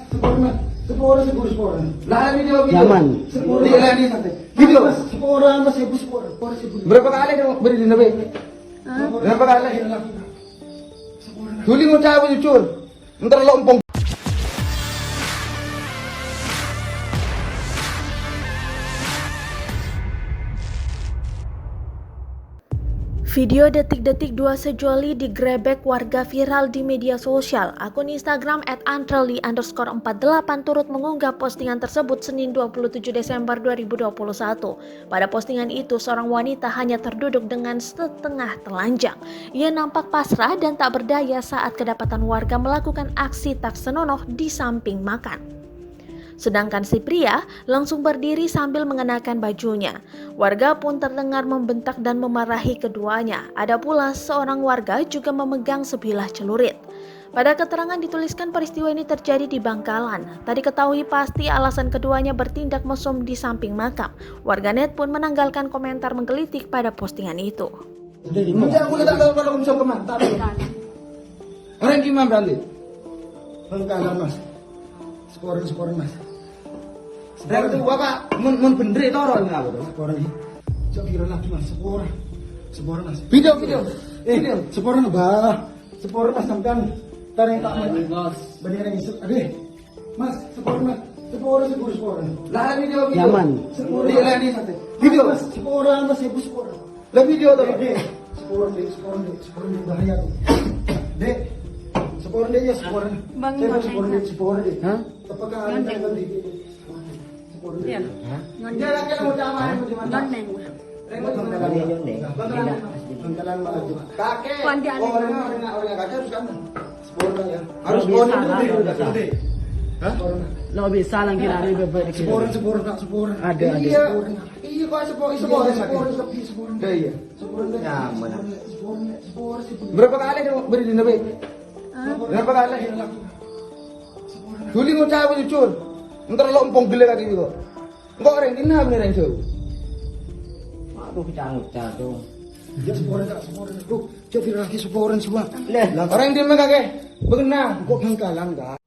Sepora. Lah video. Nyaman. Tinggal ini santai. Video. Sepora mas ibu sepora. Berapa kali kamu beri di nabe? Berapa kali? Duli mau cabut jujur. Ntar lompong. Video detik-detik dua sejoli digrebek warga viral di media sosial. Akun Instagram @antreli_48 turut mengunggah postingan tersebut Senin 27 Desember 2021. Pada postingan itu, seorang wanita hanya terduduk dengan setengah telanjang. Ia nampak pasrah dan tak berdaya saat kedapatan warga melakukan aksi tak senonoh di samping makan. Sedangkan si pria langsung berdiri sambil mengenakan bajunya. Warga pun terdengar membentak dan memarahi keduanya. Ada pula seorang warga juga memegang sebilah celurit. Pada keterangan dituliskan peristiwa ini terjadi di Bangkalan. Tak diketahui pasti alasan keduanya bertindak mesum di samping makam. Warganet pun menanggalkan komentar menggelitik pada postingan itu. Nanti aku lihat kalau kamu bisa komentar. Orang gimana berarti? Bangkalan mas. Sepora mas. Dari itu bapak mun bener itu orang ini aku tuh. Sepora ini. Coba kira lagi mas. Sepora mas. Video. Sepora bah. Sepora mas sampean. Tarik tak mas. Bener yang isu. Aduh. Mas, sepora mas. Sepora. Lah video. Nyaman. Tinggal ini santai. Video. Mas, sepora mas ibu sepora. Lah video tuh. Sepora bahaya tuh. Dek. Sepora deh ya sepora. Bang, Sepora deh. Hah? Apakah ada yang di sepora deh? Iya. Dia lagi mau jaman mau gimana? Bangkalan malah juga. Kakek. Orang kakek harus kamu. Sepora ya. Harus Bisa bonus lah, dulu. bisa. Hah? Lo bisa lang kira ni bebek Sepora. Ada. Iya kok sepora. Iya. Nyaman. Berapa kali kamu beri di nabe? Berapa kali? Duli mau cabut jujur. Ntar lompong gile kaki itu. Enggak orang ini namanya orang jauh. Aku kecang-kecang tu. Ya sepora. Tuh, jadi lagi sepora semua. Leh, Orang ini mah kakek. Begenang. Kok Bangkalan kah?